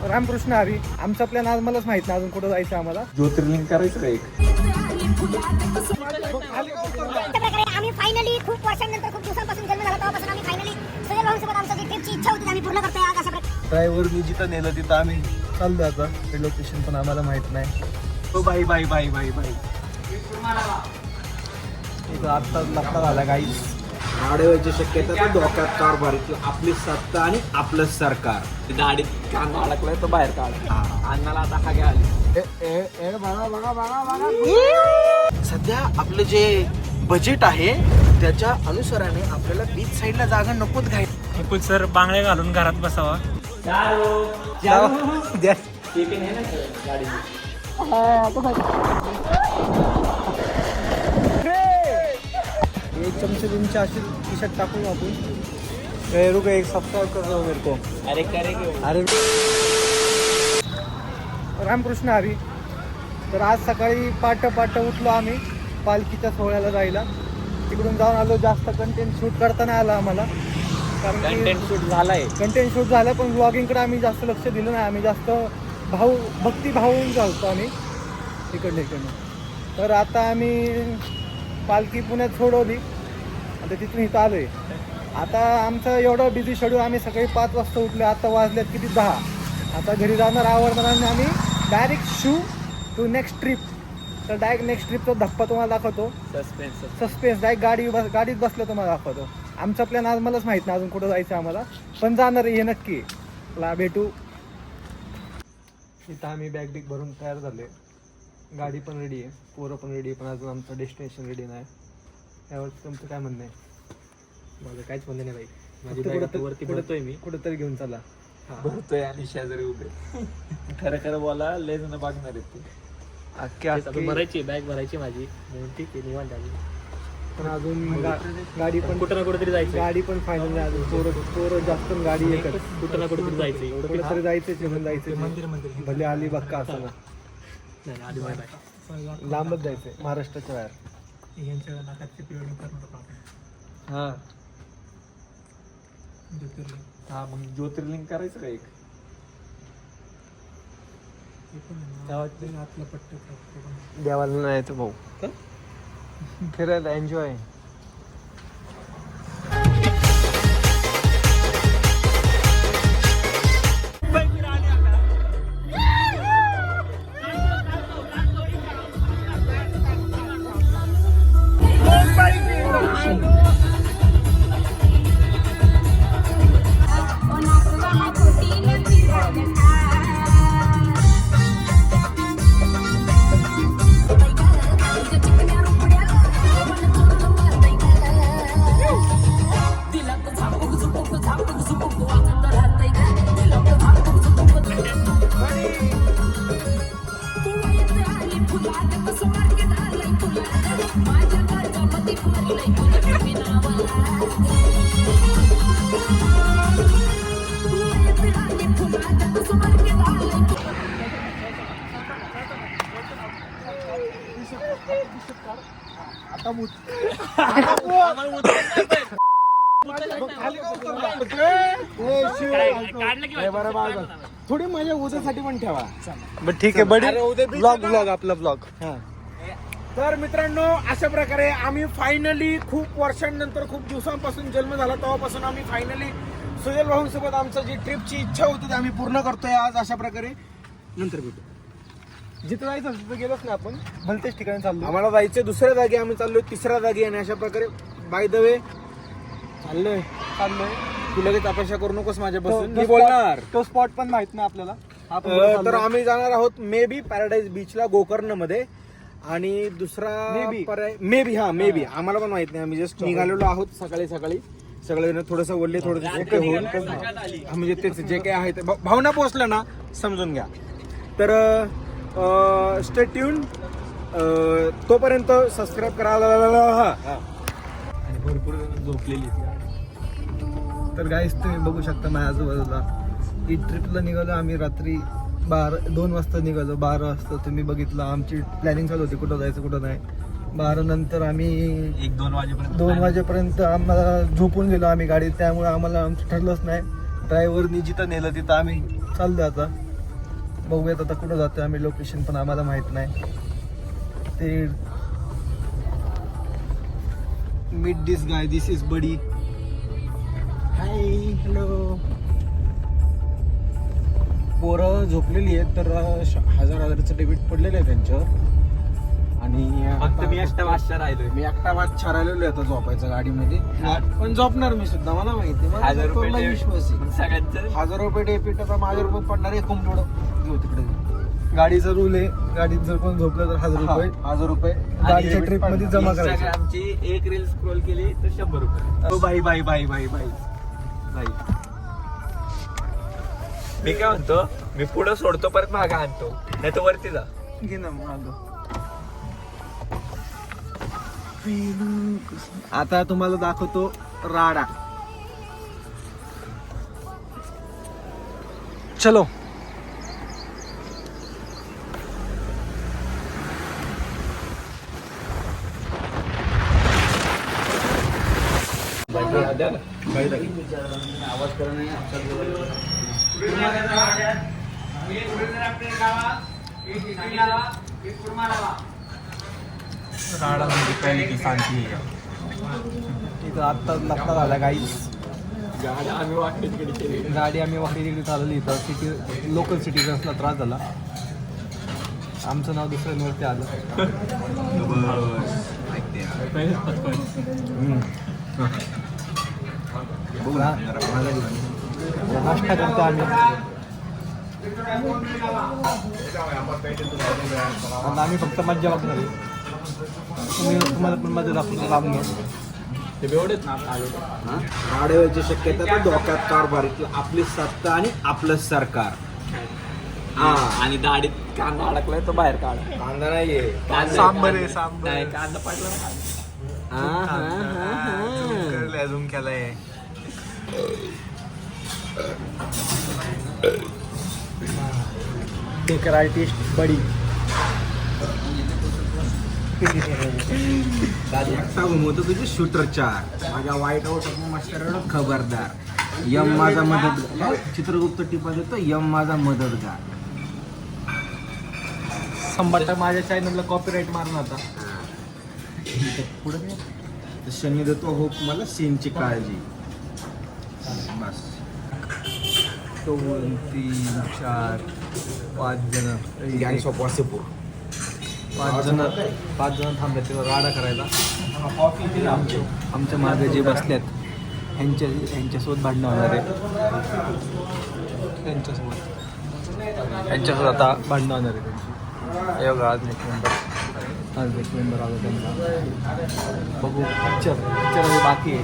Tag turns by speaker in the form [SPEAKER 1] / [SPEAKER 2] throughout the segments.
[SPEAKER 1] रामकृष्ण हरी. आमचा प्लॅन आज मलाच माहित नाही अजून कुठं जायचं आम्हाला.
[SPEAKER 2] ज्योतिर्लिंग करायचं का एक?
[SPEAKER 3] आम्ही फायनली खूप वर्षांनंतर खूप दिवसांपासून जन्म झाला तेव्हापासून आम्ही फायनली सुजय भाऊंसोबत आमची जी ट्रिपची इच्छा होती आम्ही पूर्ण करतोय आज अशा प्रकारे.
[SPEAKER 1] ड्रायव्हरनी जिथं नेलं तिथं आम्ही चाललो आता. ते लोकेशन पण आम्हाला माहित नाही.
[SPEAKER 2] हो बाई बाई बाई बाई बाई
[SPEAKER 1] इथं आत्ता लागता झाला काही
[SPEAKER 2] आडवायची शक्यता तर धोक्यात कारभार. आपली सत्ता आणि आपलं सरकार. गाडीत कांदा अडकलाय तर बाहेर काढ. अन्नाला आता हा घ्या
[SPEAKER 4] सध्या आपलं जे बजेट आहे त्याच्या अनुसाराने आपल्याला बीच साईडला जागा नकोच घ्यायला.
[SPEAKER 5] एकूण सर बांगड्या घालून घरात बसावा.
[SPEAKER 1] एक चमचे तुमचे अशी टी शर्ट टाकून आपण रुक एक सबस्क्राईब कर दो मेरे को.
[SPEAKER 5] अरे करे
[SPEAKER 1] अरे रामकृष्ण हरी. तर आज सकाळी पाट उठलो आम्ही पालखीच्या सोहळ्याला जायला. तिकडून जाऊन आलो. जास्त कंटेंट शूट करता नाही आलं आम्हाला कारण
[SPEAKER 5] कंटेंट शूट झालाय.
[SPEAKER 1] कंटेंट शूट झालं पण ब्लॉगिंगकडे आम्ही जास्त लक्ष दिलं नाही. आम्ही जास्त भक्तिभावून चालतो आम्ही इकडनं. तर आता आम्ही पालखी पुण्यात सोडवली. आता तिथून इथं आलो आहे. आता आमचं एवढं बिझी शेड्यूल. आम्ही सकाळी 5 वाजता उठले. आता वाजल्यात किती 10. आता घरी जाणार आवडणार आणि आम्ही direct shoo to next trip. तर डायरेक्ट नेक्स्ट ट्रिपचा धप्पा तुम्हाला दाखवतो. सस्पेन्स डायरेक्ट गाडीत बसलं तुम्हाला दाखवतो. आमचा प्लॅन आज मलाच माहीत नाही अजून कुठं जायचं आम्हाला. पण जाणार आहे हे नक्की. ला भेटू. इथं आम्ही बॅग भरून तयार झाले. गाडी पण रेडी आहे. पोरं पण रेडी आहे. पण अजून आमचं डेस्टिनेशन रेडी नाही. त्यावर तुमचं काय म्हणणं आहे?
[SPEAKER 5] माझं काहीच म्हणणं नाही बाई. वरती भरतोय मी.
[SPEAKER 1] कुठंतरी घेऊन चला.
[SPEAKER 2] भरतोय आणि शेजारी उभे. खरं खरं बोला लय जण बघणार आहेत ते.
[SPEAKER 5] भरायची बॅग भरायची माझी म्हणून ठीक आहे निवांत आली.
[SPEAKER 1] पण अजून गाडी पण
[SPEAKER 5] कुठं ना कुठेतरी जायचं.
[SPEAKER 1] गाडी पण फायनल नाही अजून. पोरं जास्त गाडी एकच.
[SPEAKER 5] कुठं ना कुठेतरी जायचं. एवढं
[SPEAKER 1] कुठेतरी जायचं मंदिर भले आली बक्का असं ना.
[SPEAKER 5] नाही आधी बाय
[SPEAKER 1] लांबच जायचंय महाराष्ट्राच्या बाहेर.
[SPEAKER 2] हा हा मग ज्योतिर्लिंग करायचं का एक?
[SPEAKER 1] देवाला नाही येतो भाऊ. फिरायला एन्जॉय. थोडी मजा उद्यासाठी पण ठेवा. ठीक आहे बडी. ब्लॉग आपला ब्लॉग.
[SPEAKER 4] तर मित्रांनो अशा प्रकारे आम्ही फायनली खूप वर्षांनंतर खूप दिवसांपासून जन्म झाला तेव्हापासून आम्ही फायनली सुजय भाऊंसोबत आमचं जी ट्रिपची इच्छा होती ती आम्ही पूर्ण करतोय आज. अशा प्रकारे नंतर भेटू.
[SPEAKER 1] जिथं जायचं तिथं गेलोच ना आपण. भलतेच ठिकाणी चाललो.
[SPEAKER 4] आम्हाला जायचं दुसऱ्या जागी. आम्ही चाललोय तिसऱ्या जागी. आणि अशा प्रकारे बाय द वे चाललोय. तू लगेच अपेक्षा करू नकोस माझ्यापासून. मी बोलणार.
[SPEAKER 1] तो स्पॉट पण माहित नाही आपल्याला.
[SPEAKER 4] तर आम्ही जाणार आहोत मे बी पॅराडाईज बीचला गोकर्ण मध्ये. आणि दुसरा पर्याय मे बी आम्हाला पण माहित नाही. आम्ही जस्ट निघालेलो आहोत सकाळी सगळे थोडंसं बोलले थोडंसं होऊन म्हणजे तेच जे काही आहे ते भावना पोहोचलं ना समजून घ्या. तर स्टे ट्यून. तोपर्यंत सबस्क्राईब करायला.
[SPEAKER 2] आणि भरपूर झोपलेली.
[SPEAKER 1] तर गाईस तुम्ही बघू शकता माझ्या आजूबाजूला. ही ट्रिपला निघालो आम्ही रात्री 2 वाजता निघालो. 12 वाजता तुम्ही बघितलं आमची प्लॅनिंग चालू होती कुठं जायचं कुठं नाही. 12 नंतर आम्ही
[SPEAKER 2] 1-2
[SPEAKER 1] वाजेपर्यंत आम्हाला झोपून गेलो आम्ही गाडीत. त्यामुळे आम्हाला आमचं ठरलंच नाही. ड्रायव्हरनी जिथं नेलं तिथं आम्ही चाललो आता. बघूयात आता कुठं जातो आम्ही. लोकेशन पण आम्हाला माहित नाही. ते meet this guy, this is buddy. Hi, hello. पोरं झोपलेली आहेत तर 1000चं डेबिट पडलेलं आहे त्यांच्यावर. आणि
[SPEAKER 2] फक्त मी एकटा वाजता राहिलोय.
[SPEAKER 1] मी एकटा वाच राहिलेलो आता झोपायचं गाडीमध्ये. पण झोपणार मी सुद्धा, मला माहिती.
[SPEAKER 2] 1000 रुपये
[SPEAKER 1] मला विश्वास आहे.
[SPEAKER 2] मग सगळ्यांचं
[SPEAKER 1] 1000 रुपये डेबिट आता माझ्या रुपयात पडणार आहे. कुंभोड घेऊ तिकडे. गाडीचा रूल आहे, गाडीत जर कोण झोपलं तर 1000 रुपये गाडीच्या ट्रिप मध्ये जमा करायचे.
[SPEAKER 2] इंस्टाग्रामची एक रील स्क्रोल केली तर 100 रुपये.
[SPEAKER 1] हो,
[SPEAKER 2] बाई बाई बाई बाई बाई बाई. मी काय म्हणतो, मी पुढं सोडतो परत मागा आणतो, नाही तर वरती जा.
[SPEAKER 1] घे ना मागं. आता तुम्हाला दाखवतो राडा. चलो.
[SPEAKER 4] राडा म्हणजे पहिली की शांती.
[SPEAKER 1] इथं आत्ता लफडा झाला गाईच.
[SPEAKER 2] गाडी आम्ही वाटते तिकडे केली.
[SPEAKER 1] गाडी आम्ही वाकडी तिकडे चालवली. इथं सिटी, लोकल सिटीजन्सला त्रास झाला. आमचं नाव दुसऱ्यांवरती आलं. नाश्ता करतो आम्ही. आणि आम्ही फक्त मज्जा बघणार आहे. तुम्हाला पण मजा दाखवतो. लांब घ्या.
[SPEAKER 2] ते एवढेच ना आले.
[SPEAKER 4] वाढवायची शक्यता तर धोक्यात कारभारीतलं आपली सत्ता आणि आपलं सरकार.
[SPEAKER 2] हा, आणि दाढीत कांदा अडकलाय तो बाहेर काढ.
[SPEAKER 4] कांदा नाहीये,
[SPEAKER 1] सांबर आहे, सांबर.
[SPEAKER 2] नाही, कांदा पाडला ना.
[SPEAKER 1] अजून केलाय. टेकर आर्टिस्ट बडी.
[SPEAKER 4] एकटा घुमवतो तुझे शूटर 4. माझ्या वाईट आउट मास्टर खबरदार. यम माझा मदतगार. चित्रगुप्त टिपा देतो, यम माझा मदतगार.
[SPEAKER 1] संभाटा माझ्या चॅनलला कॉपीराईट मारला होता.
[SPEAKER 4] पुढे शनी देतो होप मला सीनची काळजी. बस
[SPEAKER 1] 2 3 4 5 जण.
[SPEAKER 4] Gangs of Wasseypur.
[SPEAKER 1] 5 जण थांबले तेव्हा राडा करायला. आमच्या मागे जे बसल्यात ह्यांच्यासोबत भांडणं होणार आहे. त्यांच्यासोबत आता भांडणं होणार आहे त्यांची. हे बघा, आज एक मेंबर आला त्यांचा. बघू पिक्चर बाकी आहे.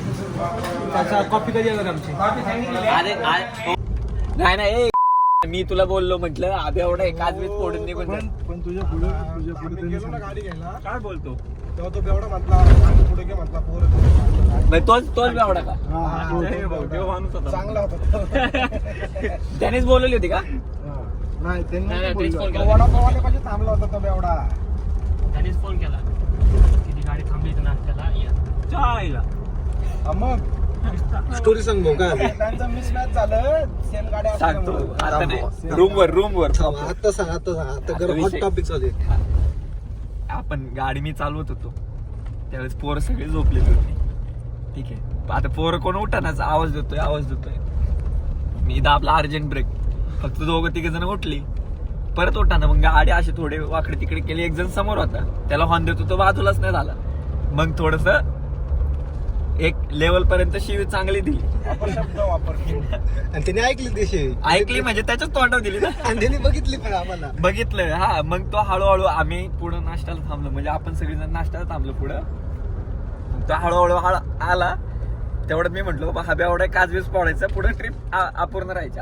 [SPEAKER 1] त्याचा कॉपी कधी येणार आमची?
[SPEAKER 2] अरे नाही नाही, मी तुला बोललो म्हटलं आधी एवढा एकाच वेळेस फोडून निघून जा.
[SPEAKER 1] पण तुझ्या पुढे गाडी घ्यायला
[SPEAKER 2] काय बोलतो
[SPEAKER 1] तेव्हा तो बेवडा म्हटला पुढे घे म्हटला. पोर
[SPEAKER 2] तोच एवढा का
[SPEAKER 1] चांगला होता.
[SPEAKER 2] त्यानेच बोलवली होती का?
[SPEAKER 1] नाही
[SPEAKER 5] नाही,
[SPEAKER 1] त्यांनी
[SPEAKER 5] तेच फोन केला.
[SPEAKER 1] वडापावाले थांबला होता तो बेवडा.
[SPEAKER 5] त्यानेच फोन केला की ती गाडी थांबली तर नाश्त्याला या.
[SPEAKER 2] चायला.
[SPEAKER 1] मग
[SPEAKER 4] स्टोरी सांग भाऊ काय
[SPEAKER 1] त्यांचं मिसमॅच झालं. सेम गाड्या
[SPEAKER 2] सांगतो
[SPEAKER 1] असल्यामुळे.
[SPEAKER 2] आता नाही. रूमवर
[SPEAKER 1] आता सांग आता जरा हॉट टॉपिक चालू आहे.
[SPEAKER 2] आपण गाडी मी चालवत होतो त्यावेळेस पोरं सगळे झोपलेली होती. ठीक आहे, आता पोरं कोण उठानाच आवाज देतोय. मी दाबला अर्जंट ब्रेक. फक्त 2-3 जण उठली. परत उठाना मग गाडी अशी थोडे वाकडे तिकडे केली. एक जण समोर होता, त्याला हॉर्न देतो, तो बाजूलाच नाही झाला. मग थोडस एक लेवल पर्यंत शिवी चांगली दिली.
[SPEAKER 1] शब्द वापरतो आणि त्याने ऐकली दिशे.
[SPEAKER 2] ऐकली म्हणजे त्याच्याच तोंडावर दिली ना.
[SPEAKER 1] आणि त्याने बघितली पण आम्हाला.
[SPEAKER 2] बघितलं. हा, मग तो हळूहळू आम्ही पुढं नाश्त्याला थांबलो. म्हणजे आपण सगळेजण नाश्त्याला थांबलो पुढं. तो हळूहळू आला. तेवढ्यात मी म्हंटलो बाबा हा बेवडा काजवीस पडायचा, पुढे ट्रिप अपूर्ण राहायची.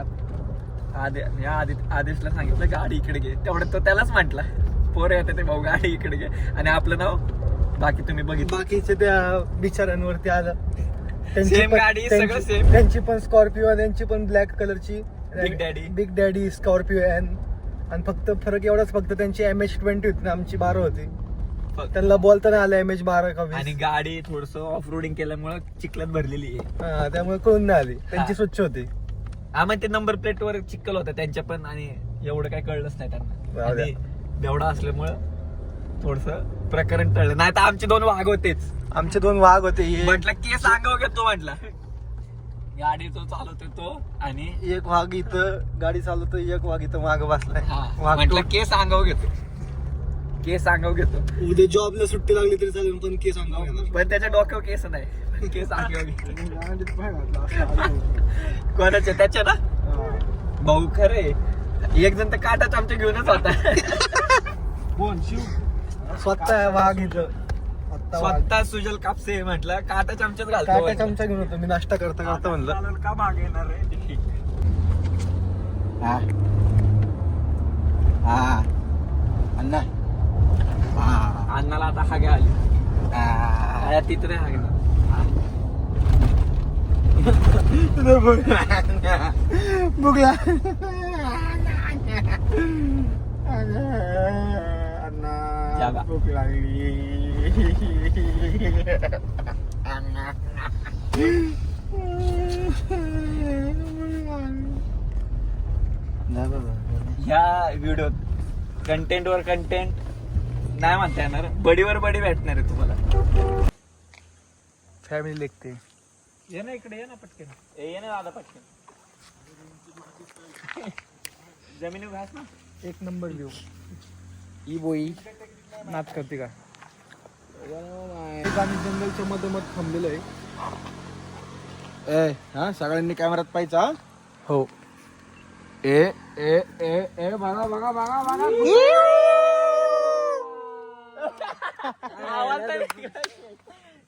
[SPEAKER 2] आदेशला सांगितलं गाडी इकडे घे. तेवढ्यात तो त्यालाच म्हटला पोरं येते ते भाऊ गाडी इकडे घे. आणि आपलं नाव बाकी तुम्ही बघितलं.
[SPEAKER 1] बाकीचे त्या बिचाऱ्यांवरती आलं.
[SPEAKER 2] Same गाडी, सगळं same.
[SPEAKER 1] त्यांची पण स्कॉर्पिओ, त्यांची पण ब्लॅक कलरची
[SPEAKER 2] बिग
[SPEAKER 1] डॅडी स्कॉर्पिओ आणि फक्त फरक एवढाच, फक्त त्यांची MH20 होती ना, आमची 12 होती. त्यांना बोलता नाही आलं MH12 का 20.
[SPEAKER 2] आणि गाडी थोडस ऑफ रोडिंग केल्यामुळे चिखलात भरलेली आहे.
[SPEAKER 1] त्यामुळे कळून नाही आली. त्यांची स्वच्छ होती.
[SPEAKER 2] हा, मग ते नंबर प्लेट वर चिखल होता त्यांच्या पण. आणि एवढं काही कळलंच नाही त्यांना
[SPEAKER 4] जाऊ द्या.
[SPEAKER 2] आणि बेवडा असल्यामुळं थोडस प्रकरण टळलं नाही तर आमचे 2 वाघ होतेच.
[SPEAKER 4] आमचे 2 वाघ होते.
[SPEAKER 2] म्हटलं की सांगाव घेतो म्हटलं. गाडी तो चालवतो तो आणि
[SPEAKER 4] एक वाघ इथं गाडी चालवतो, एक वाघ इथं माग बसलाय.
[SPEAKER 2] म्हटलं केस अंगाव घेतो, केस अंगाव घेतो.
[SPEAKER 4] उद्या जॉबला सुट्टी लागली तरी चालेल, पण केस अंगावर
[SPEAKER 2] पण त्याच्या डोक्यावर केस नाही, पण केस अंगाव घेतो. कोणाच्या त्याच्या ना भाऊ खरे एक जण तर काटा चमचे घेऊनच होता.
[SPEAKER 4] कोण शिव स्वतः वाघ इथं
[SPEAKER 2] स्वतः सुजल कापसे म्हटलं काटा चमचेच घालतो.
[SPEAKER 4] काटा चमचा घेऊन होतो मी नाश्ता करता करता म्हणलं.
[SPEAKER 2] का भाग येणार रे?
[SPEAKER 4] अण्णा
[SPEAKER 2] अण्णाला आता हागे आली. तिथं नाही हागणार.
[SPEAKER 4] बुगला
[SPEAKER 2] जागा.
[SPEAKER 4] भूक लागली.
[SPEAKER 2] ह्या व्हिडिओत कंटेंट वर कंटेंट नाही म्हणता येणार, बडीवर बडी भेटणार आहे तुम्हाला.
[SPEAKER 4] फॅमिली लेखते.
[SPEAKER 2] ये ना इकडे, ये ना पटकन. ये ना दादा पटकन. जमिनीवर घास ना.
[SPEAKER 4] एक नंबर व्ह्यू. ई बोई नाच करते का? आम्ही जंगलच्या मधोमध थांबलेलो आहे. हा सगळ्यांनी कॅमेरात पाहिजे. हो. ए ए ए ए बघा बघा बघा बघा.
[SPEAKER 2] आवाज नाही निघला.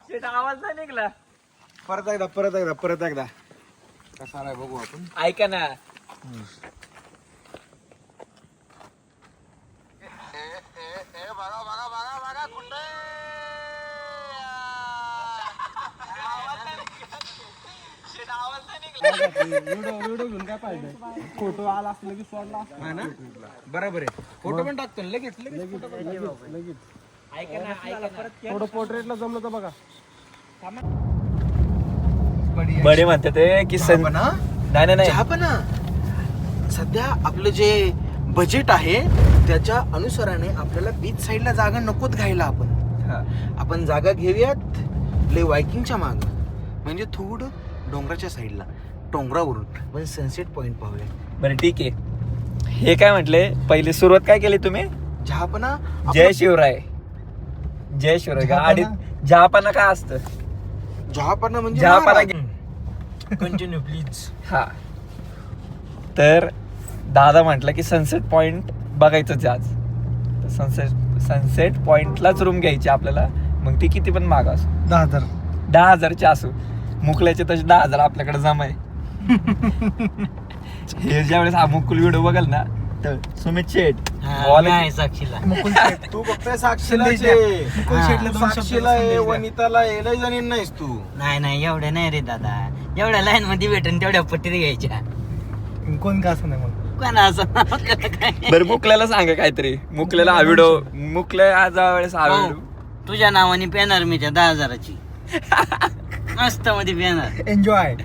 [SPEAKER 2] शेट आवाज नाही निघला.
[SPEAKER 4] परत एकदा कसा आहे बघू आपण.
[SPEAKER 2] ऐका ना,
[SPEAKER 4] व्हिडिओ घेऊन काय पाहिजे. फोटो आला असलं की सोडला असला ना. बरोबर आहे. फोटो पण टाकतो लगेच लगेच.
[SPEAKER 2] ऐका ना, ऐका ना.
[SPEAKER 4] थोडं पोर्ट्रेटला जमलं तर बघा.
[SPEAKER 2] बडे म्हणतात ते की नाही नाही
[SPEAKER 4] चहा पण सध्या आपलं जे बजेट आहे त्याच्या अनुसाराने आपल्याला बीच साईडला जागा नकोत घ्यायला. आपण जागा घेऊयात ले वायकिंगच्या माग, म्हणजे थोडं डोंगराच्या साईडला, डोंगरावरून म्हणजे सनसेट पॉइंट पाहूया.
[SPEAKER 2] बरं ठीक आहे. हे काय म्हटले, पहिली सुरुवात काय केली तुम्ही?
[SPEAKER 4] जहापना.
[SPEAKER 2] जय शिवराय. जय शिवराय. गाडीत जहापना काय असतं?
[SPEAKER 4] जहापना म्हणजे
[SPEAKER 2] जहापना.
[SPEAKER 4] Continue please.
[SPEAKER 2] हा, तर दादा म्हटलं की सनसेट पॉइंट बघायचंच आज. सनसेट पॉइंटलाच रूम घ्यायची आपल्याला. मग ती किती पण महाग असो,
[SPEAKER 4] 10,000
[SPEAKER 2] 10,000ची असो. मुकल्याचे तसे 10,000 आपल्याकडे जमा आहे. हे ज्यावेळेस हा मुकुल व्हिडिओ बघाल ना तर सुमित शेठ
[SPEAKER 5] साक्षीला
[SPEAKER 4] तू बघताय साक्षीला आहे, वनिताला आहे, लय जणींना नाहीस तू.
[SPEAKER 5] नाही एवढ्या नाही रे दादा. एवढ्या लाईन मध्ये भेटून तेवढ्या पट्टीत घ्यायच्या.
[SPEAKER 4] कोण का असं नाही मग.
[SPEAKER 5] कोणा असं काय.
[SPEAKER 2] बरं मुकल्याला सांगा काहीतरी. मुकल्याला हा व्हिडिओ, मुकल्या आज वेळेस हा व्हिडिओ
[SPEAKER 5] तुझ्या नावाने पेणार मी त्या 10,000ची. मस्त मध्ये पेणार.
[SPEAKER 4] एन्जॉय.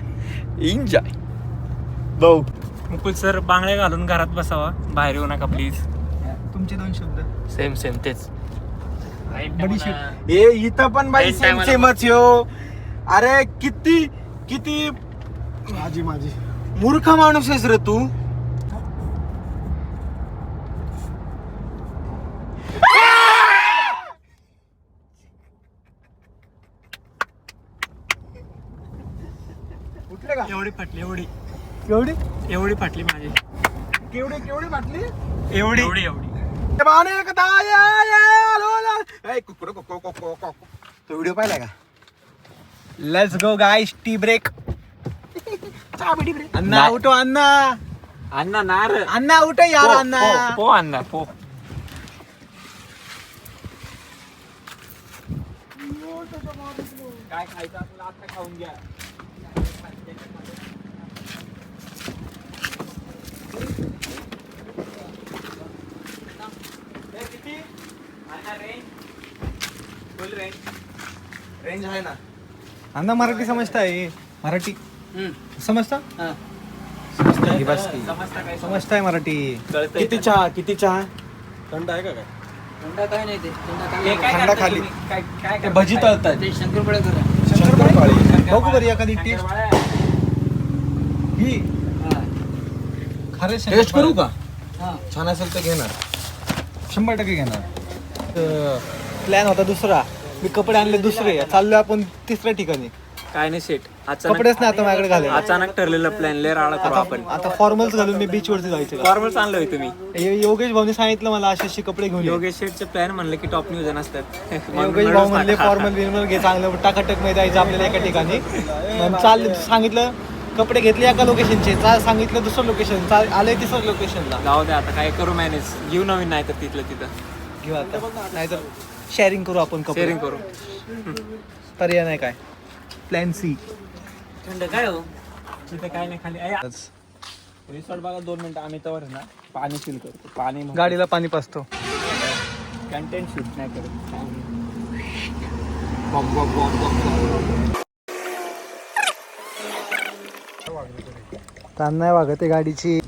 [SPEAKER 2] एन्जॉय. भाऊ
[SPEAKER 5] मुकुल सर बांगड्या घालून घरात बसावा, बाहेर येऊ नका प्लीज.
[SPEAKER 4] तुमचे 2 शब्द.
[SPEAKER 5] सेम तेच.
[SPEAKER 4] ए इथं पण बाई सेम सेमच यो. अरे किती किती माझी मूर्ख माणूस आहेस रे तू. उठले का?
[SPEAKER 5] एवढी फाटली
[SPEAKER 4] एवढी
[SPEAKER 5] एवढी फाटली माझी.
[SPEAKER 4] केवढी बाटली.
[SPEAKER 5] एवढी
[SPEAKER 4] तो व्हिडिओ पाहिलाय का? Let's go guys. Tea break. अण्णा
[SPEAKER 2] नाही.
[SPEAKER 4] उठो अण्णा.
[SPEAKER 2] अण्णा नार
[SPEAKER 4] अण्णा उठो यार अण्णा.
[SPEAKER 2] पो अण्णा पो. काय खायचं आपल्याला आता खाऊन घ्या.
[SPEAKER 4] रेंज आहे ना. अण्णा मराठी समजताय? मराठी समजता? मराठी बस की.
[SPEAKER 2] समजता काय
[SPEAKER 1] समजताय मराठी.
[SPEAKER 2] कळतंय
[SPEAKER 4] किती चहा किती चहा
[SPEAKER 1] थंड आहे का काय?
[SPEAKER 2] हे काय
[SPEAKER 1] थंडा
[SPEAKER 2] करता
[SPEAKER 1] खाली.
[SPEAKER 2] तुम्ही? काय काय
[SPEAKER 4] ते
[SPEAKER 2] करता?
[SPEAKER 4] भजी तळतात
[SPEAKER 1] शंकरपाळी. बघू बरी एखादी टेस्ट. ही खरे
[SPEAKER 4] टेस्ट करू का छान असेल तर घेणार
[SPEAKER 1] 100% घेणार. प्लॅन होता दुसरा. मी कपडे आणले दुसरे. चाललो आपण तिसऱ्या ठिकाणी.
[SPEAKER 2] काय नाही सेट
[SPEAKER 1] कपडेच नाही आता माझ्याकडे घाले.
[SPEAKER 2] अचानक ठरलेलं प्लॅन लय राडा करू आपण.
[SPEAKER 1] आता फॉर्मल्स घालून मी बीच वरती जायचं.
[SPEAKER 2] फॉर्मल आणलोय तुम्ही.
[SPEAKER 1] योगेश भाऊने सांगितलं मला अशी कपडे घेऊन ये.
[SPEAKER 2] योगेश शेटचे प्लॅन म्हणलं की टॉप न्यूज असतात.
[SPEAKER 1] योगेश भाऊ म्हणले फॉर्मल बिर्मल घे चांगलं टाकाटक मध्ये जायचं आपल्याला एका ठिकाणी. मग चाल सांगितलं कपडे घेतले एका लोकेशनचे. सांगितलं दुसरं लोकेशन. आलंय तिसरं लोकेशनला.
[SPEAKER 2] जाऊ दे आता काय करू मॅनेज. घेऊ नवीन नाही तर तिथलं तिथं
[SPEAKER 1] घेऊ आता. नाहीतर शेअरिंग करू आपण कपडे.
[SPEAKER 2] शेअरिंग करू.
[SPEAKER 1] पर्याय नाही काय. Plan C.
[SPEAKER 2] थंड काय हो तिथे काय नाही खाली. रिसॉर्ट बघा 2 मिनिटं आम्ही तर ना पाणी फील करतो. पाणी
[SPEAKER 1] गाडीला पाणी पाजतो.
[SPEAKER 2] कंटेंट शूट नाही करत.
[SPEAKER 1] ताण नाही वागत आहे गाडीची.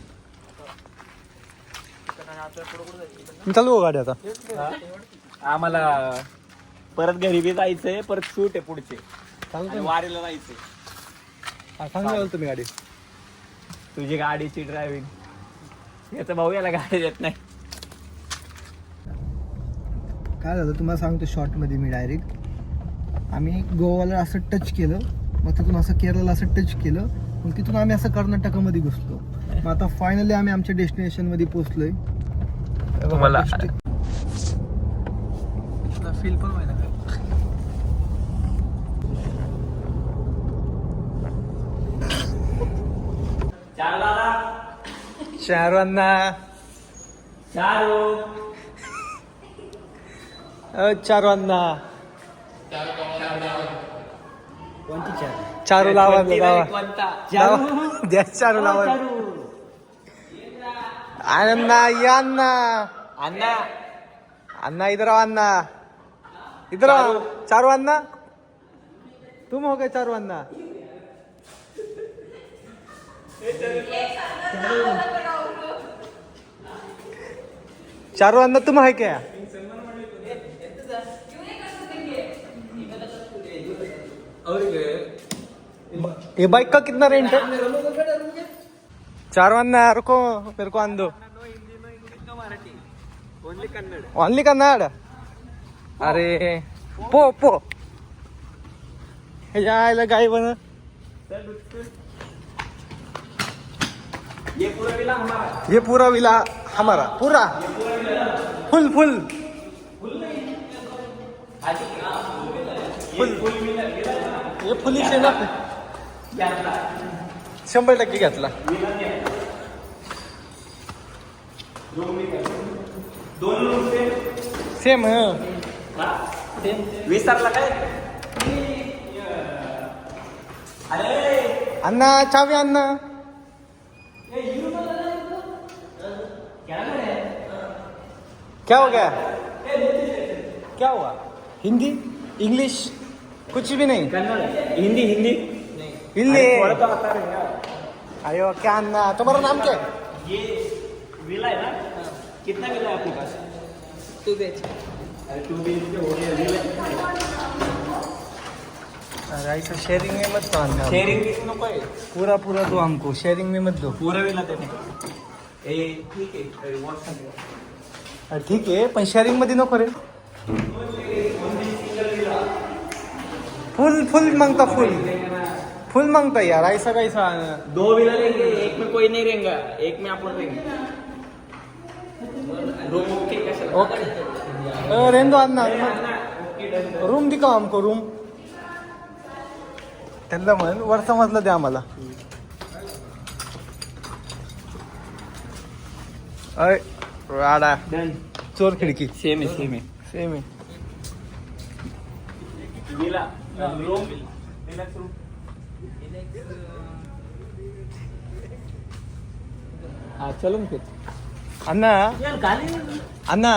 [SPEAKER 1] चालू हो गाडी आता.
[SPEAKER 2] आम्हाला परत घरी बी जायचंय. परत शूट आहे पुढचे. आणि वारीला जायचंय.
[SPEAKER 1] सांगा तुम्ही गाडी.
[SPEAKER 2] तुझी गाडीची ड्रायव्हिंग याचा भाऊ याला गाडी देत नाही.
[SPEAKER 1] काय झालं तुम्हाला सांगतो शॉर्ट मध्ये. मी डायरेक्ट आम्ही गोवाला असं टच केलं. मग तिथून असं केरळला असं टच केलं. मग तिथून आम्ही असं कर्नाटकामध्ये घुसलो. मग आता फायनली आम्ही आमच्या डेस्टिनेशन मध्ये पोहोचलोय.
[SPEAKER 2] तुम्हाला
[SPEAKER 1] फील पण व्हायला चारवांना चारवांना चारू लावा द्या. चारू लावा. अण्णा या अण्णा.
[SPEAKER 2] अण्णा
[SPEAKER 1] अन्ना इधर आओ अन्ना. इधर आओ. चारू अन्ना तुम हो गए. चारू अन्ना चारू अन्ना तुम है क्या? ये बाइक का कितना रेंट है? चारू अन्ना रुको मेरे को आन दो. ओनली कन्नड. अरे पो पो हे जायला गाई बन. ये पूरा विला हमारा पूरा फुल फुल फुल. हे फुलीचे ना 100% घेतला. सेम
[SPEAKER 2] विसरला काय.
[SPEAKER 1] अन्ना चावी अन्ना. क्या हो गया? क्या हुआ? हिंदी इंग्लिश कुछ भी नहीं.
[SPEAKER 2] हिंदी हिंदी
[SPEAKER 1] हिंदी.
[SPEAKER 2] थोड़ा तो आता रहेगा.
[SPEAKER 1] अरे वो क्या अन्ना तुम्हारा नाम क्या है?
[SPEAKER 2] ये विला है ना. कितना विला है आपके पास? 2 BHK. अरे 2 BHK हो गया. विला
[SPEAKER 1] अरे ऐसा शेयरिंग में मत दो अन्ना.
[SPEAKER 2] शेअरिंग नको आहे.
[SPEAKER 1] पूरा पूरा दो हमको. शेयरिंग में मत दो.
[SPEAKER 2] पूरा विला देणे. ठीक आहे. व्हॉट्सअप
[SPEAKER 1] अरे ठीक आहे पण शेअरिंग मध्ये नको रे. फुल फुल मांगता. फुल फुल मांगता यार. ऐसा कैसा?
[SPEAKER 2] 2 विला लेंगे. एक में कोई नहीं रहेगा. एक में अपन रहेंगे. रूम ओके कैसा?
[SPEAKER 1] ओके रहने दो अन्ना. रूम दिखाओ हमको. रूम त्यांना म्हण वरचा मजला द्या आम्हाला. अय राडा चोर खिडकी.
[SPEAKER 2] सेम आहे
[SPEAKER 1] सेम आहे.
[SPEAKER 2] Villa room deluxe room. हाँ चलो फिर.
[SPEAKER 1] अन्ना अन्ना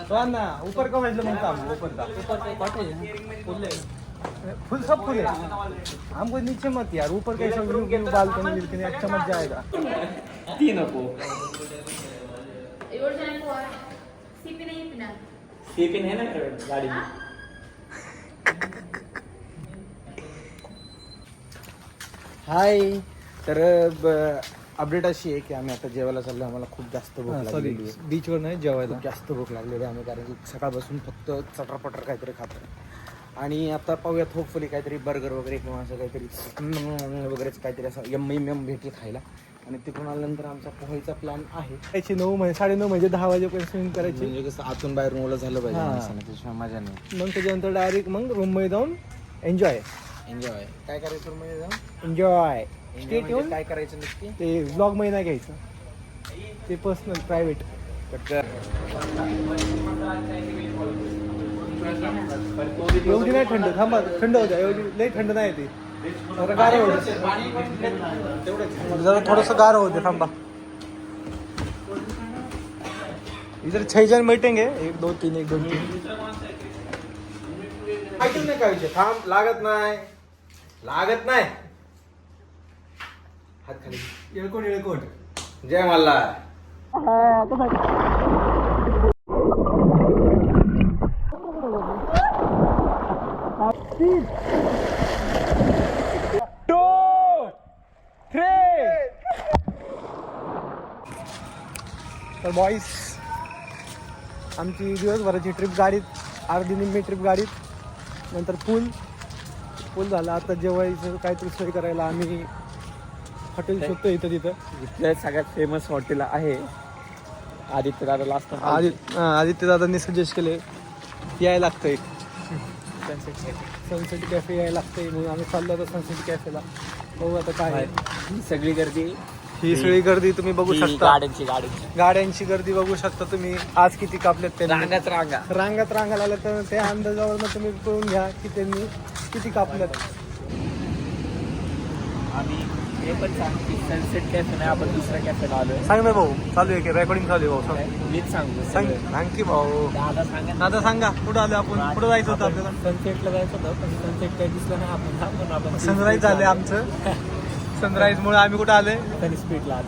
[SPEAKER 1] तो अन्ना ऊपर का म्हटलं म्हणता ऊपर का. फुल सब फुल है हमको नीचे मत यार ऊपर कैसा व्यू बालकनी बिल्कनी अच्छा मत जाएगा
[SPEAKER 2] ती नको सीपिन आहे ना गाडी
[SPEAKER 4] हाय तर अपडेट अशी आहे की आम्ही आता जेवायला चाललो आम्हाला खूप जास्त भूक
[SPEAKER 1] सॉरी
[SPEAKER 4] लागलेली आहे
[SPEAKER 1] बीचवर नाही जेवायला
[SPEAKER 4] खूप जास्त भूक लागलेली आहे आम्ही कारण की सकाळपासून फक्त चटरपटर काहीतरी खातो आणि आता पाहूयात होपफुली काहीतरी बर्गर वगैरे किंवा असं काहीतरी वगैरेच काहीतरी असं यम भेटेल खायला आणि तिकडून आल्यानंतर आमचा पोहायचा प्लॅन आहे
[SPEAKER 1] त्याची 9 म्हणजे 9:30 म्हणजे 10 वाजेपर्यंत स्विमिंग करायची
[SPEAKER 4] म्हणजे कसं आतून बाहेरून ओलं झालं पाहिजे
[SPEAKER 1] हां.
[SPEAKER 4] माणसानं, त्याशिवाय मजा नाही.
[SPEAKER 1] मग त्याच्यानंतर डायरेक्ट मग रूममध्ये जाऊन एन्जॉय
[SPEAKER 4] एन्जॉय काय करायचं room मध्ये जाऊन
[SPEAKER 1] एन्जॉय
[SPEAKER 4] Enjoy
[SPEAKER 1] स्टेट
[SPEAKER 4] म्हणजे
[SPEAKER 1] येऊन
[SPEAKER 4] काय करायचं नक्की
[SPEAKER 1] ते ब्लॉग मध्ये नाही घ्यायचं ते पर्सनल प्रायव्हेट एवढी नाही थंड थांबा थंड होत्या एवढी लई थंड नाही ती जरा गार होते जरा थोडंसं गार होते थांबा इधर 6 जण बैठेंगे 1 2 3 1 2 3
[SPEAKER 4] ऐकलं नाही का विषय थांब लागत नाही हात खाली
[SPEAKER 1] येळकोट
[SPEAKER 4] जय मल्हार
[SPEAKER 1] तर बॉईज आमची दिवसभराची ट्रिप गाडीत अर्धी निम्मी ट्रिप गाडीत नंतर पूल झाला आता जेवायचं काहीतरी सोय करायला आम्ही हॉटेल शोधतो इथं तिथं
[SPEAKER 2] इथलं सगळ्यात फेमस हॉटेल आहे आदित्य दादा लास्ट
[SPEAKER 1] आदित्य दादांनी सजेस्ट केले यायला लागतंय सनसेट कॅफे यायला लागतंय म्हणून आम्ही चाललो आता सनसेट कॅफेला बघू आता काय आहे.
[SPEAKER 2] ही सगळी गर्दी
[SPEAKER 1] ही सगळी गर्दी तुम्ही बघू शकता
[SPEAKER 2] गाड्यांची
[SPEAKER 1] गाड्यांची गर्दी बघू शकता तुम्ही आज किती कापल्यात त्यांनी
[SPEAKER 2] रांगात
[SPEAKER 1] रांगाला आलं तर त्या अंदाजावरनं तुम्ही कळून घ्या की त्यांनी किती कापल्यात
[SPEAKER 2] आम्ही हे पण सांग की सनसेट कॅफे नाही आपण दुसऱ्या कॅफेला आलोय
[SPEAKER 1] सांग ना भाऊ चालू आहे की रेकॉर्डिंग चालू आहे भाऊ
[SPEAKER 2] मीच सांगतो
[SPEAKER 1] सांग सांग की भाऊ
[SPEAKER 2] दादा सांगा
[SPEAKER 1] आता सांगा कुठं आलो आपण कुठं जायचं होतं आपल्याला
[SPEAKER 2] सनसेटला जायचं होतं पण सनसेट काही दिसलं नाही आपण
[SPEAKER 1] सनराईज झाले आमचं सनराईज मुळे आम्ही कुठं आले
[SPEAKER 2] स्पीडला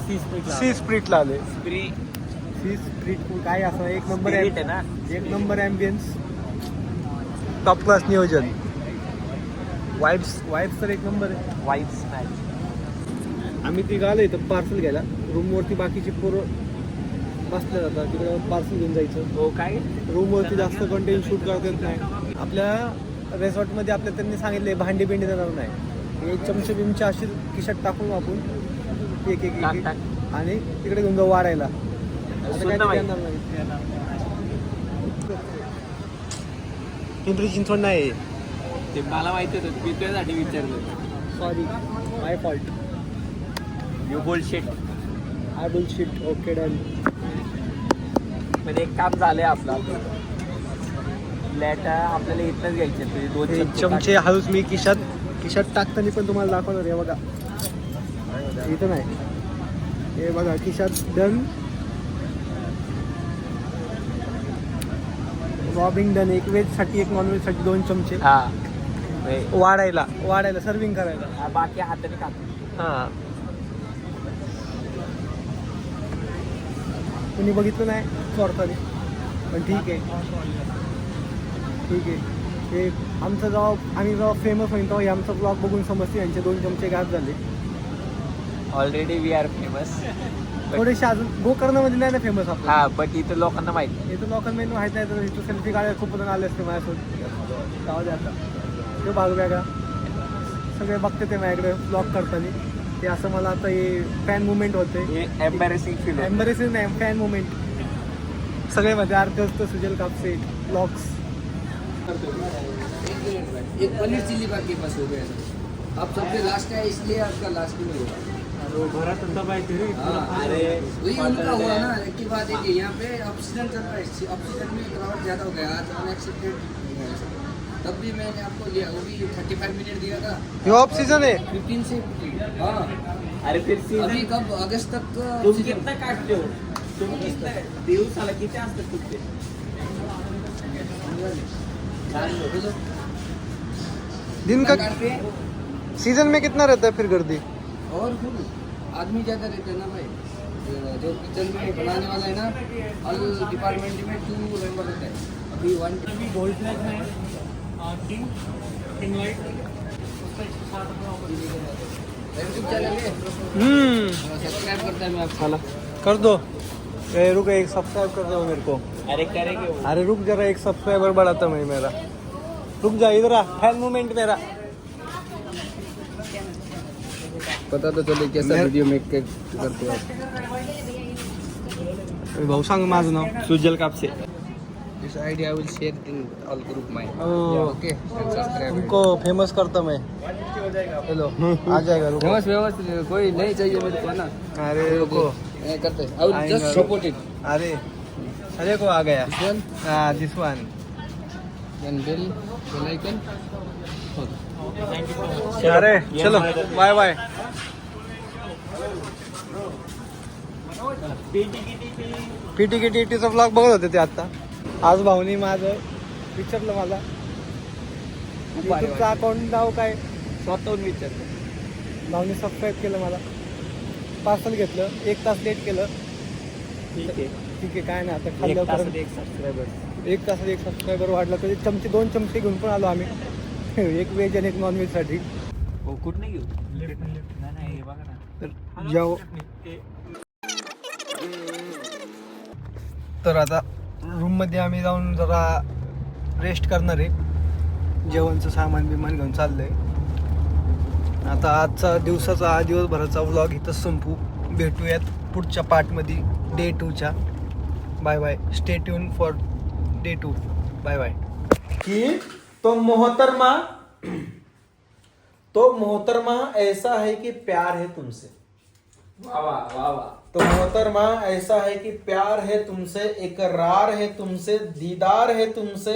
[SPEAKER 1] सी स्प्रीटला आले
[SPEAKER 2] स्प्री
[SPEAKER 1] सी स्प्रीट काय असं एक नंबर
[SPEAKER 2] आहे
[SPEAKER 1] आहे
[SPEAKER 2] ना
[SPEAKER 1] एक नंबर ॲम्बियन्स टॉप क्लास नियोजन वाईब्स तर एक नंबर आहे
[SPEAKER 2] वाईब्स नाही
[SPEAKER 1] आम्ही ती आलो इथं पार्सल घ्यायला रूमवरती बाकीची पोरं बसल्या जातात तिकडं पार्सल घेऊन जायचं
[SPEAKER 2] हो काय
[SPEAKER 1] रूमवरती जास्त कंटेंट शूट करता येत नाही आपल्या रेसॉर्टमध्ये आपल्या त्यांनी सांगितले भांडी बिंडी देणार नाही एक चमचे बिमचे अशी खिशात टाकून आपण एक एक
[SPEAKER 2] टाक,
[SPEAKER 1] एक
[SPEAKER 2] टाक.
[SPEAKER 1] आणि तिकडे घेऊन जाऊ वाढायला आता काय ते देणार नाही पिंपरी चिंचवड नाही
[SPEAKER 2] ते मला माहिती होतं मी तुझ्यासाठी विचारलं
[SPEAKER 1] सॉरी माय फॉल्ट
[SPEAKER 2] यू बोल शेट
[SPEAKER 1] I will shit okay done
[SPEAKER 2] म्हणजे एक काम झालंय आपलं लॅट आपल्याला इथनच घ्यायचे तुझे
[SPEAKER 1] हे
[SPEAKER 2] 2
[SPEAKER 1] चमचे हळूच मी खिशात टाकताना पण तुम्हाला दाखवणार आहे बघा इथं नाही हे बघा खिशात डन रॉबिंग डन एक व्हेजसाठी एक नॉन व्हेजसाठी 2 चमचे
[SPEAKER 2] हा
[SPEAKER 1] वाढायला सर्विंग करायला
[SPEAKER 2] बाकी हाताने खातो
[SPEAKER 1] हां कुणी बघितलं नाही चोरताने पण ठीक आहे ते आमचं जेव्हा फेमस होईल तेव्हा आमचा ब्लॉग बघून समजते यांचे 2 चमचे घात झाले
[SPEAKER 2] ऑलरेडी वी आर फेमस
[SPEAKER 1] थोडेसे अजून गोकर्णमध्ये नाही ना फेमस आपला
[SPEAKER 2] हा बट इथं लोकांना माहिती
[SPEAKER 1] इथं लोकांना माहित नाही तर इथं सेल्फी काढायला खूप जण आले असते माझ्यासोबत जाऊ दे आता ते भाग वेगळा सगळे बघते ते माझ्याकडे ब्लॉग करताना ते असं मला आता हे फॅन मुवमेंट होते
[SPEAKER 2] एम्बॅरेसिंग फील
[SPEAKER 1] एम्बरेसिंग नाही फॅन मुवमेंट सगळे मध्ये अर्थ असतं सुजल कापसे ब्लॉग्स
[SPEAKER 6] एक पनीर चिल्ली बाकी बस हो गया अब सबसे लास्ट है इसलिए आपका लास्ट में होगा
[SPEAKER 2] अरे
[SPEAKER 6] वही उनका हुआ ना एक की बात है कि यहाँ पे ऑक्सीजन चल रहा है ऑक्सीजन में गिरावट ज़्यादा हो गया आज अनएक्सपेक्टेड तब भी मैंने आपको लिया वो भी 35 मिनट दिया था
[SPEAKER 1] हे ऑफ सीजन आहे
[SPEAKER 6] 15 से हाँ
[SPEAKER 2] अरे फिर
[SPEAKER 6] अभी
[SPEAKER 2] सीजन
[SPEAKER 6] कब अगस्त तक
[SPEAKER 2] तुम
[SPEAKER 6] oxygen-
[SPEAKER 2] कितना काटते हो तुम कितना दिवसाला किती असतात तुमचे
[SPEAKER 1] दिन का
[SPEAKER 6] काटते हैं
[SPEAKER 1] सीजन में कितना रहता है फिर गर्दी?
[SPEAKER 6] और फुल आदमी ज़्यादा रहते हैं ना भाई। जो किचन में बनाने वाला है ना, हर डिपार्टमेंट में 2 मेंबर रहते हैं। अभी 1
[SPEAKER 5] गोल्ड प्लस में टिंग लाइट
[SPEAKER 6] यूट्यूब चैनल है, सब्सक्राइब करता है मैं आपको।
[SPEAKER 1] कर दो। रुक, एक सब्सक्राइब कर दो मेरे को।
[SPEAKER 2] अरे करेंगे
[SPEAKER 1] अरे रुक जरा, एक सब्सक्राइबर बढ़ाता मैं मेरा। रुक जा, इधर आ, फैन मूवमेंट मेरा।
[SPEAKER 6] पता तो चले कैसा वीडियो मेक करते हो आप।
[SPEAKER 1] भाऊ सांग माझं नाव.
[SPEAKER 2] Sujal Kapse.
[SPEAKER 6] This idea will share in all group my
[SPEAKER 1] oh,
[SPEAKER 6] okay subscribe.
[SPEAKER 1] तुमको फेमस करता मैं. हेलो, आ जाएगा, रुको.
[SPEAKER 6] फेमस कोई नहीं चाहिए मेरे को ना।
[SPEAKER 1] अरे रुको.
[SPEAKER 6] नहीं करते आई विल
[SPEAKER 1] आएगा,
[SPEAKER 6] जस्ट सपोर्ट इट।
[SPEAKER 1] अरे अरे को आ गया.
[SPEAKER 6] वन
[SPEAKER 1] हाँ, this one.
[SPEAKER 6] Then bell icon.
[SPEAKER 1] अरे चलो, बाय बाय. पीटी के टीटीचा ब्लॉग बघत होते ते आता. आज भाऊनी माझं विचारलं मला तुमचं अकाउंट नाव काय,
[SPEAKER 2] स्वतःहून विचारतो.
[SPEAKER 1] भाऊनी सबस्क्राईब केलं मला. पार्सल घेतलं, 1 तास लेट केलं.
[SPEAKER 2] ठीक आहे.
[SPEAKER 1] ठीक आहे, काय नाही आता
[SPEAKER 2] एक
[SPEAKER 1] खाल्लं
[SPEAKER 2] तासात
[SPEAKER 1] परत.
[SPEAKER 2] एक सबस्क्रायबर.
[SPEAKER 1] 1 तासात 1 सबस्क्रायबर वाढला. कधी 2 चमचे घेऊन पण आलो आम्ही. एक व्हेज आणि एक नॉन व्हेज साठी.
[SPEAKER 2] हो कुठं नाही घेऊ. नाही नाही हे बघा ना.
[SPEAKER 1] तर आता रूममध्ये आम्ही जाऊन जरा रेस्ट करणार आहे. जेवणचं सामान बिमान घेऊन चाललंय. आता आजचा दिवसभराचा व्लॉग इथं संपू. भेटूयात पुढच्या पार्टमध्ये डे 2च्या. Bye bye. Stay tune for day 2. Bye bye.
[SPEAKER 4] कि तो मोहतरमा ऐसा है कि प्यार है तुमसे.
[SPEAKER 2] वाह वाह वाह वाह.
[SPEAKER 4] तो मोहतरमा ऐसा है कि प्यार है तुमसे, इकरार है तुमसे, दीदार है तुमसे,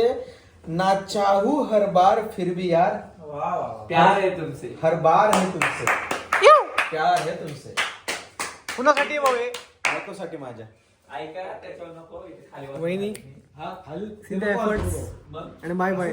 [SPEAKER 4] ना चाहूं हर बार फिर भी यार.
[SPEAKER 2] प्यार आहे तुमचे.
[SPEAKER 4] हर बार है तुमसे, प्यार है तुमसे.
[SPEAKER 1] कुणासाठी भाऊ हे?
[SPEAKER 4] बायकोसाठी माझ्या.
[SPEAKER 2] ऐका त्याच्यावर नको इथे खाली
[SPEAKER 1] वहिनी,
[SPEAKER 2] हा खाली
[SPEAKER 1] एफर्ट्स आणि बाय बाय.